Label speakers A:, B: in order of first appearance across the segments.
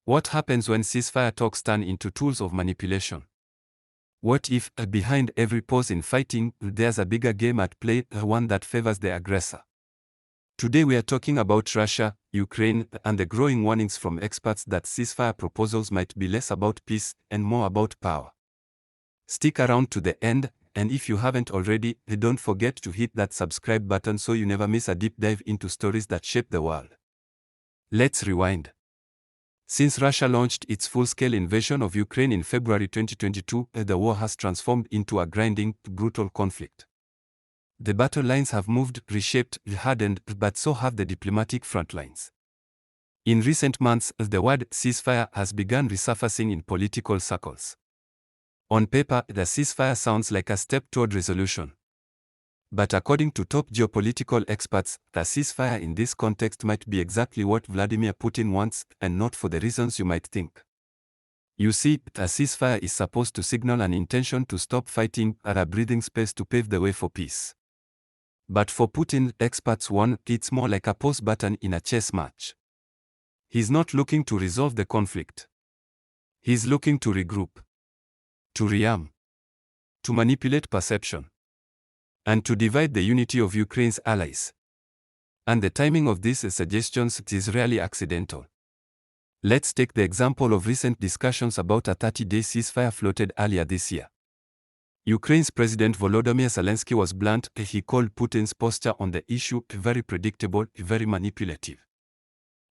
A: What happens when ceasefire talks turn into tools of manipulation? What if, behind every pause in fighting, there's a bigger game at play, one that favors the aggressor? Today we are talking about Russia, Ukraine, and the growing warnings from experts that ceasefire proposals might be less about peace and more about power. Stick around to the end, and if you haven't already, don't forget to hit that subscribe button so you never miss a deep dive into stories that shape the world. Let's rewind. Since Russia launched its full-scale invasion of Ukraine in February 2022, the war has transformed into a grinding, brutal conflict. The battle lines have moved, reshaped, hardened, but so have the diplomatic front lines. In recent months, the word ceasefire has begun resurfacing in political circles. On paper, the ceasefire sounds like a step toward resolution. But according to top geopolitical experts, the ceasefire in this context might be exactly what Vladimir Putin wants, and not for the reasons you might think. You see, a ceasefire is supposed to signal an intention to stop fighting or a breathing space to pave the way for peace. But for Putin, experts warn, it's more like a pause button in a chess match. He's not looking to resolve the conflict. He's looking to regroup, to rearm, to manipulate perception, and to divide the unity of Ukraine's allies. And the timing of these suggestions is rarely accidental. Let's take the example of recent discussions about a 30-day ceasefire floated earlier this year. Ukraine's President Volodymyr Zelensky was blunt. He called Putin's posture on the issue very predictable, very manipulative.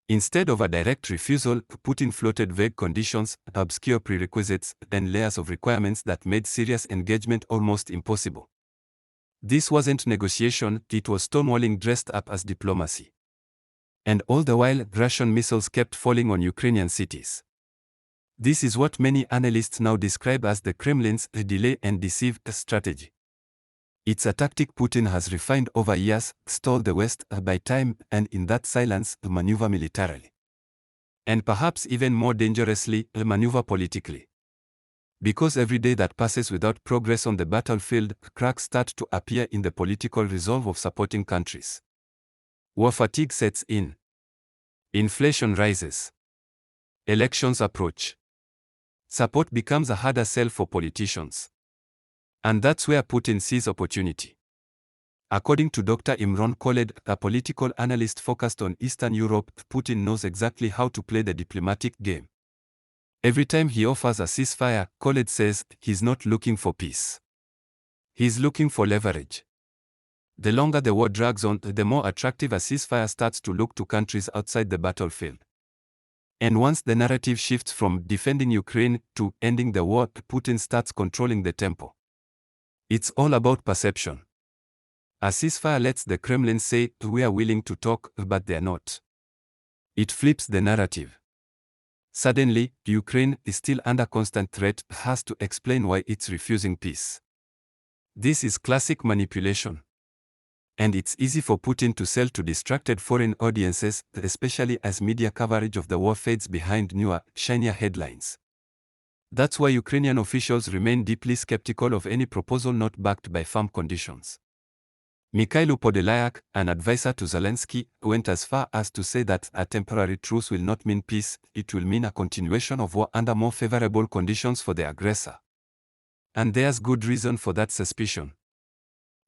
A: Instead of a direct refusal, Putin floated vague conditions, obscure prerequisites, and layers of requirements that made serious engagement almost impossible. This wasn't negotiation, it was stonewalling dressed up as diplomacy. And all the while, Russian missiles kept falling on Ukrainian cities. This is what many analysts now describe as the Kremlin's delay and deceive strategy. It's a tactic Putin has refined over years, stall the West, buy time, and in that silence, maneuver militarily. And perhaps even more dangerously, maneuver politically. Because every day that passes without progress on the battlefield, cracks start to appear in the political resolve of supporting countries. War fatigue sets in. Inflation rises. Elections approach. Support becomes a harder sell for politicians. And that's where Putin sees opportunity. According to Dr. Imran Khaled, a political analyst focused on Eastern Europe, Putin knows exactly how to play the diplomatic game. Every time he offers a ceasefire, Khaled says, he's not looking for peace. He's looking for leverage. The longer the war drags on, the more attractive a ceasefire starts to look to countries outside the battlefield. And once the narrative shifts from defending Ukraine to ending the war, Putin starts controlling the tempo. It's all about perception. A ceasefire lets the Kremlin say, we are willing to talk, but they're not. It flips the narrative. Suddenly, Ukraine is still under constant threat, has to explain why it's refusing peace. This is classic manipulation. And it's easy for Putin to sell to distracted foreign audiences, especially as media coverage of the war fades behind newer, shinier headlines. That's why Ukrainian officials remain deeply skeptical of any proposal not backed by firm conditions. Mikhailo Podolyak, an advisor to Zelensky, went as far as to say that a temporary truce will not mean peace, it will mean a continuation of war under more favorable conditions for the aggressor. And there's good reason for that suspicion.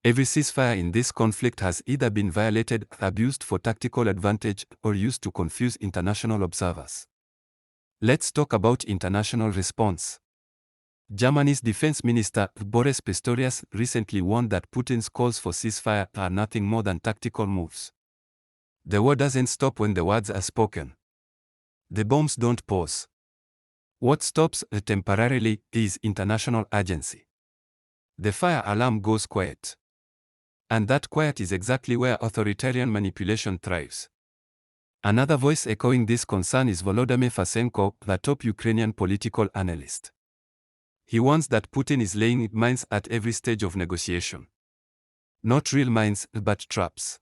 A: Every ceasefire in this conflict has either been violated, abused for tactical advantage, or used to confuse international observers. Let's talk about international response. Germany's defense minister, Boris Pistorius, recently warned that Putin's calls for ceasefire are nothing more than tactical moves. The war doesn't stop when the words are spoken. The bombs don't pause. What stops temporarily is international urgency. The fire alarm goes quiet. And that quiet is exactly where authoritarian manipulation thrives. Another voice echoing this concern is Volodymyr Fasenko, the top Ukrainian political analyst. He warns that Putin is laying mines at every stage of negotiation. Not real mines, but traps.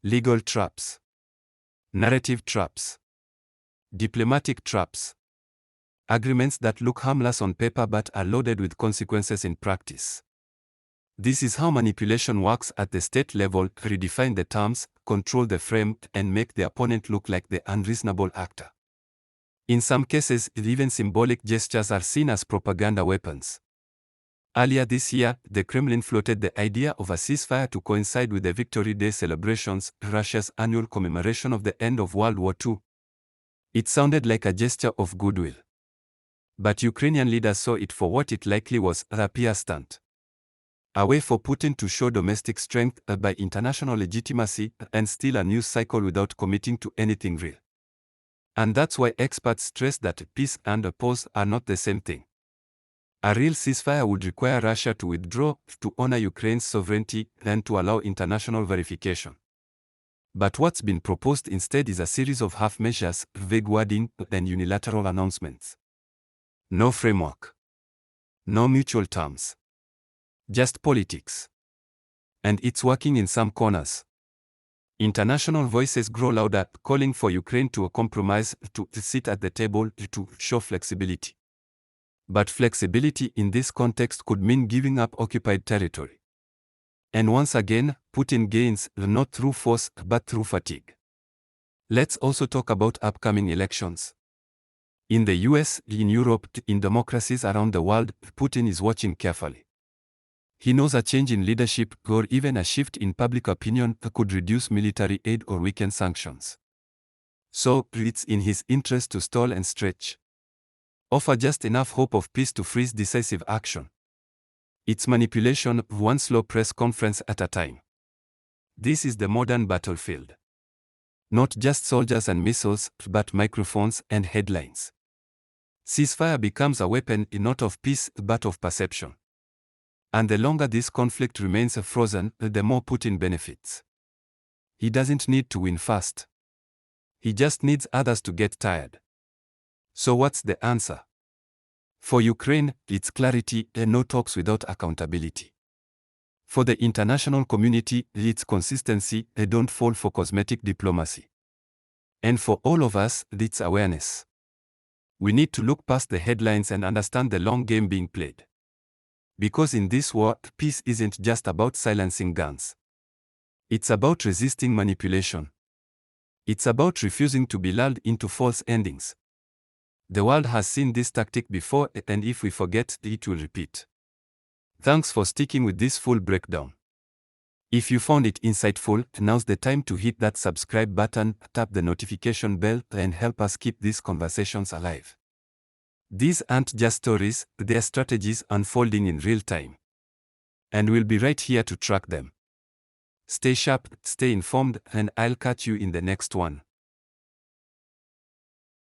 A: Legal traps. Narrative traps. Diplomatic traps. Agreements that look harmless on paper but are loaded with consequences in practice. This is how manipulation works at the state level: redefine the terms, control the frame, and make the opponent look like the unreasonable actor. In some cases, even symbolic gestures are seen as propaganda weapons. Earlier this year, the Kremlin floated the idea of a ceasefire to coincide with the Victory Day celebrations, Russia's annual commemoration of the end of World War II. It sounded like a gesture of goodwill. But Ukrainian leaders saw it for what it likely was, a PR stunt. A way for Putin to show domestic strength by international legitimacy and steal a news cycle without committing to anything real. And that's why experts stress that peace and a pause are not the same thing. A real ceasefire would require Russia to withdraw, to honor Ukraine's sovereignty, and to allow international verification. But what's been proposed instead is a series of half measures, vague wording, and unilateral announcements. No framework. No mutual terms. Just politics. And it's working in some corners. International voices grow louder, calling for Ukraine to compromise, to sit at the table, to show flexibility. But flexibility in this context could mean giving up occupied territory. And once again, Putin gains not through force but through fatigue. Let's also talk about upcoming elections. In the US, in Europe, in democracies around the world, Putin is watching carefully. He knows a change in leadership or even a shift in public opinion could reduce military aid or weaken sanctions. So, it's in his interest to stall and stretch. Offer just enough hope of peace to freeze decisive action. It's manipulation, one slow press conference at a time. This is the modern battlefield. Not just soldiers and missiles, but microphones and headlines. Ceasefire becomes a weapon not of peace but of perception. And the longer this conflict remains frozen, the more Putin benefits. He doesn't need to win fast. He just needs others to get tired. So what's the answer? For Ukraine, it's clarity and no talks without accountability. For the international community, it's consistency and don't fall for cosmetic diplomacy. And for all of us, it's awareness. We need to look past the headlines and understand the long game being played. Because in this war, peace isn't just about silencing guns. It's about resisting manipulation. It's about refusing to be lulled into false endings. The world has seen this tactic before, and if we forget, it will repeat. Thanks for sticking with this full breakdown. If you found it insightful, now's the time to hit that subscribe button, tap the notification bell, and help us keep these conversations alive. These aren't just stories, they're strategies unfolding in real time. And we'll be right here to track them. Stay sharp, stay informed, and I'll catch you in the next one.